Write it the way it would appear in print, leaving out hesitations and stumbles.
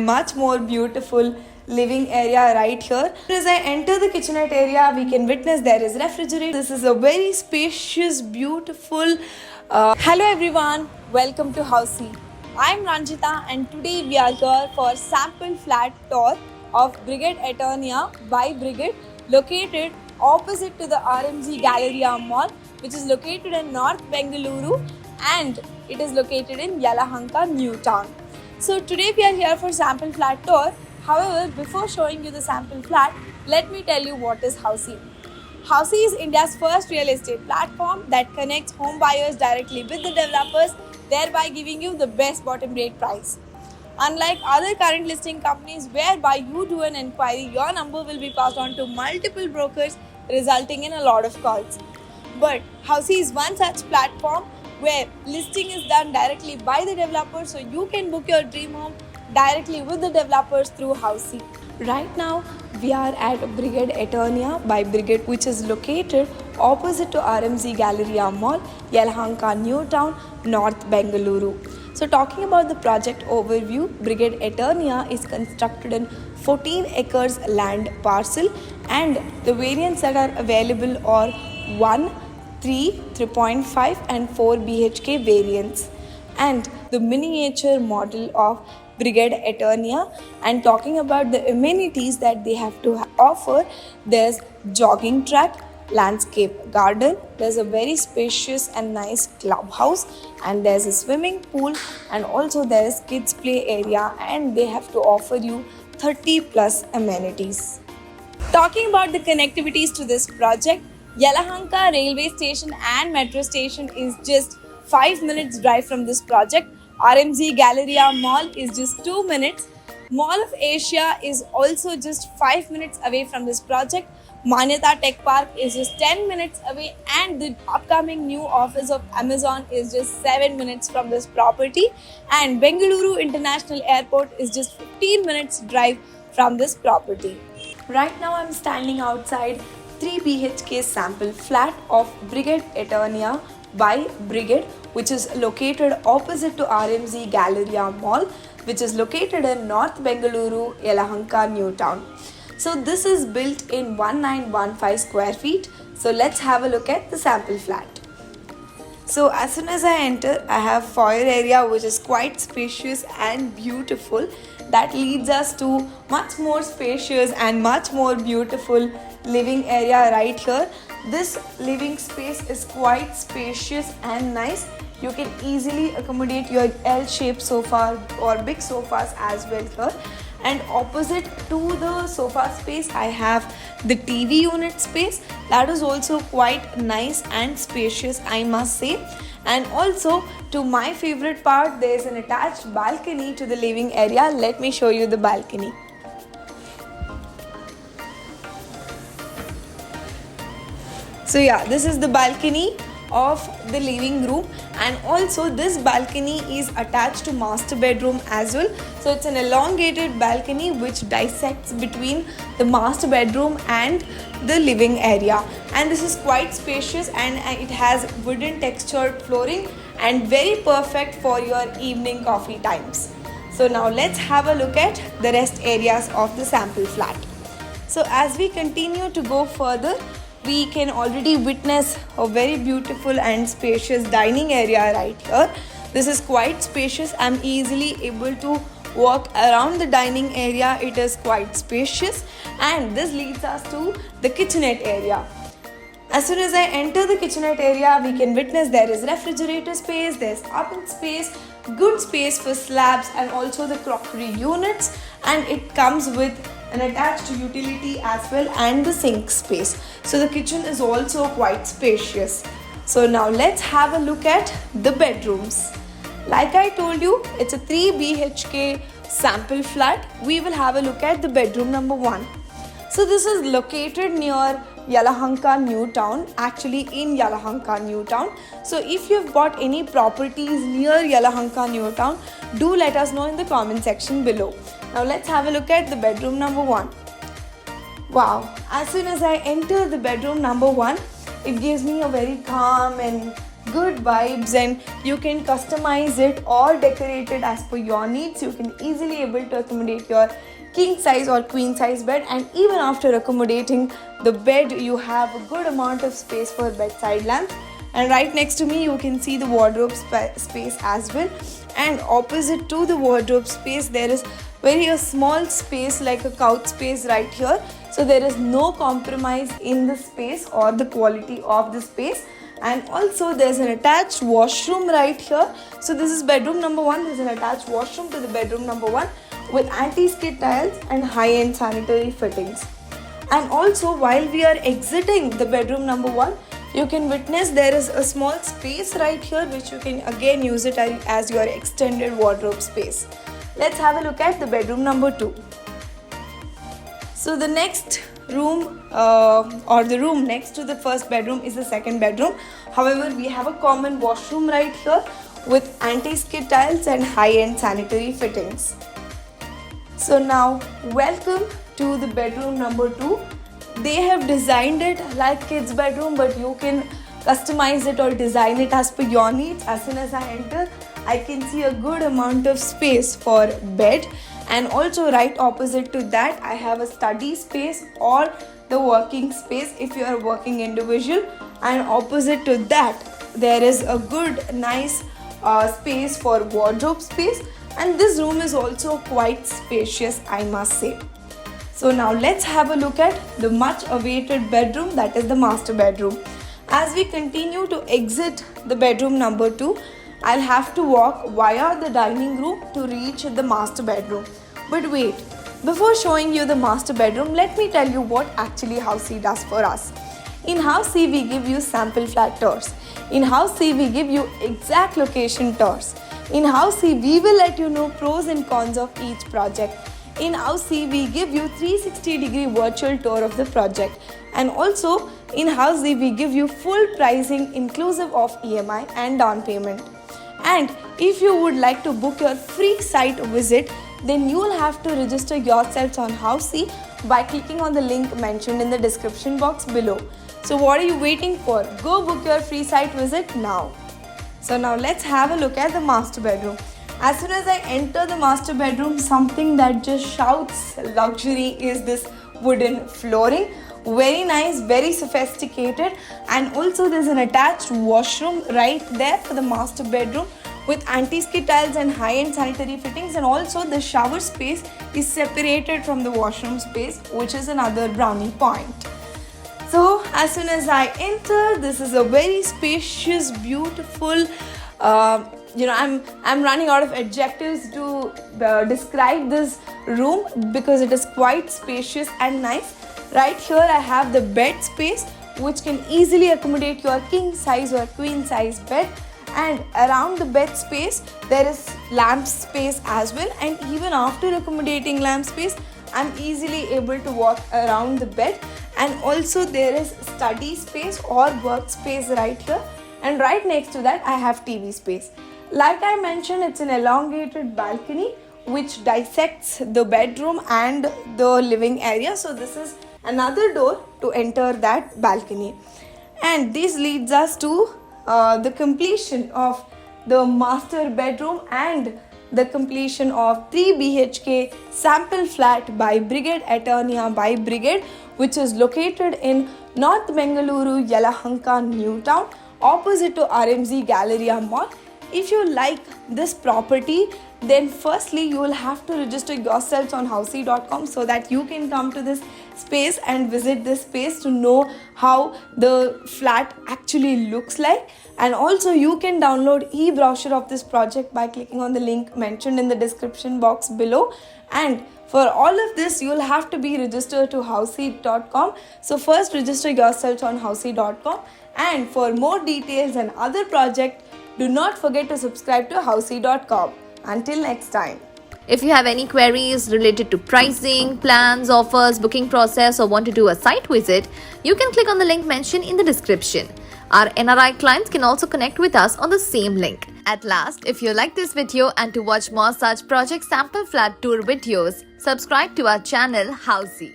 much more beautiful living area right here. As I enter the kitchenette area, we can witness there is refrigerator. This is a very spacious, beautiful. Hello everyone, welcome to Housey. I am Ranjita and today we are here for sample flat tour of Brigade Eternia by Brigade, located opposite to the RMG Galleria Mall, which is located in North Bengaluru, and it is located in Yelahanka, New Town. So today we are here for sample flat tour. However, before showing you the sample flat, let me tell you what is Housey. Housey is India's first real estate platform that connects home buyers directly with the developers, thereby giving you the best bottom rate price. Unlike other current listing companies whereby you do an inquiry, your number will be passed on to multiple brokers, resulting in a lot of calls. But Housey is one such platform where listing is done directly by the developer, so you can book your dream home directly with the developers through Housey. Right now, we are at Brigade Eternia by Brigade, which is located opposite to RMZ Galleria Mall, Yelahanka, New Town, North Bengaluru. So talking about the project overview, Brigade Eternia is constructed in 14 acres land parcel, and the variants that are available are 1, 3, 3.5 and 4 BHK variants, and the miniature model of Brigade Eternia. And talking about the amenities that they have to offer, there's jogging track, landscape garden, there's a very spacious and nice clubhouse, and there's a swimming pool, and also there is kids play area, and they have to offer you 30 plus amenities. Talking about the connectivities to this project, Yelahanka railway station and metro station is just 5 minutes drive from this project. RMZ Galleria Mall is just 2 minutes. Mall of Asia is also just 5 minutes away from this project. Manyata Tech Park is just 10 minutes away, and the upcoming new office of Amazon is just 7 minutes from this property. And Bengaluru International Airport is just 15 minutes drive from this property. Right now I'm standing outside 3 BHK sample flat of Brigade Eternia by Brigade, which is located opposite to RMZ Galleria Mall, which is located in North Bengaluru, Yelahanka, New Town. So this is built in 1915 square feet. So let's have a look at the sample flat. So as soon as I enter, I have foyer area which is quite spacious and beautiful. That leads us to much more spacious and much more beautiful living area right here. This living space is quite spacious and nice. You can easily accommodate your L-shaped sofa or big sofas as well here. And opposite to the sofa space, I have the TV unit space. That is also quite nice and spacious, I must say. And also, to my favorite part, there is an attached balcony to the living area. Let me show you the balcony. So yeah, this is the balcony of the living room, and also this balcony is attached to master bedroom as well. So it's an elongated balcony which dissects between the master bedroom and the living area, and this is quite spacious, and it has wooden textured flooring and very perfect for your evening coffee times. So now let's have a look at the rest areas of the sample flat. So as we continue to go further, we can already witness a very beautiful and spacious dining area right here. This is quite spacious. I'm easily able to walk around the dining area. It is quite spacious, and this leads us to the kitchenette area. As soon as I enter the kitchenette area, we can witness there is refrigerator space, there's oven space, good space for slabs, and also the crockery units, and it comes with an attached utility as well and the sink space. So the kitchen is also quite spacious. So now let's have a look at the bedrooms. Like I told you, it's a 3 BHK sample flat. We will have a look at the bedroom number 1. So this is located near Yelahanka, New Town, actually in Yelahanka, New Town. So if you've bought any properties near Yelahanka, New Town, do let us know in the comment section below. Now let's have a look at the bedroom number 1. Wow, as soon as I enter the bedroom number 1, it gives me a very calm and good vibes, and you can customize it or decorate it as per your needs. You can easily able to accommodate your king size or queen size bed, and even after accommodating the bed, you have a good amount of space for bedside lamps. And right next to me you can see the wardrobe space as well, and opposite to the wardrobe space there is very a small space like a couch space right here. So there is no compromise in the space or the quality of the space. And also there's an attached washroom right here. So this is bedroom number 1. There's an attached washroom to the bedroom number 1 with anti-skid tiles and high-end sanitary fittings. And also while we are exiting the bedroom number 1, you can witness there is a small space right here which you can again use it as your extended wardrobe space. Let's have a look at the bedroom number 2. So the next room or the room next to the first bedroom is the second bedroom. However, we have a common washroom right here with anti-skid tiles and high-end sanitary fittings. So now welcome to the bedroom number 2. They have designed it like kids bedroom, but you can customize it or design it as per your needs. As soon as I enter, I can see a good amount of space for bed, and also right opposite to that I have a study space or the working space if you are working individual, and opposite to that there is a good nice space for wardrobe space, and this room is also quite spacious, I must say. So now let's have a look at the much awaited bedroom, that is the master bedroom. As we continue to exit the bedroom number 2, I'll have to walk via the dining room to reach the master bedroom. But wait, before showing you the master bedroom, let me tell you what actually Housey does for us. In Housey, we give you sample flat tours. In Housey, we give you exact location tours. In Housey, we will let you know pros and cons of each project. In Housey, we give you 360-degree virtual tour of the project. And also, in Housey, we give you full pricing inclusive of EMI and down payment. And if you would like to book your free site visit, then you will have to register yourselves on Housey by clicking on the link mentioned in the description box below. So what are you waiting for? Go book your free site visit now. So now let's have a look at the master bedroom. As soon as I enter the master bedroom, something that just shouts luxury is this wooden flooring. Very nice, very sophisticated, and also there's an attached washroom right there for the master bedroom with anti-skid tiles and high-end sanitary fittings, and also the shower space is separated from the washroom space, which is another brownie point. So as soon as I enter, this is a very spacious, beautiful, I'm running out of adjectives to describe this room because it is quite spacious and nice. Right here I have the bed space which can easily accommodate your king size or queen size bed, and around the bed space there is lamp space as well, and even after accommodating lamp space I'm easily able to walk around the bed. And also there is study space or work space right here, and right next to that I have TV space. Like I mentioned, it's an elongated balcony which dissects the bedroom and the living area. So this is another door to enter that balcony, and this leads us to the completion of the master bedroom and the completion of 3 BHK sample flat by Brigade Eternia by Brigade, which is located in North Bengaluru, Yelahanka, New Town, opposite to RMZ Galleria Mall. If you like this property, then firstly you will have to register yourselves on housey.com so that you can come to this space and visit this space to know how the flat actually looks like. And also you can download e-brochure of this project by clicking on the link mentioned in the description box below. And for all of this, you will have to be registered to housey.com. So first register yourselves on housey.com, and for more details and other projects, do not forget to subscribe to housey.com. Until next time. If you have any queries related to pricing, plans, offers, booking process, or want to do a site visit, you can click on the link mentioned in the description. Our NRI clients can also connect with us on the same link. At last, if you like this video and to watch more such project sample flat tour videos, subscribe to our channel Housey.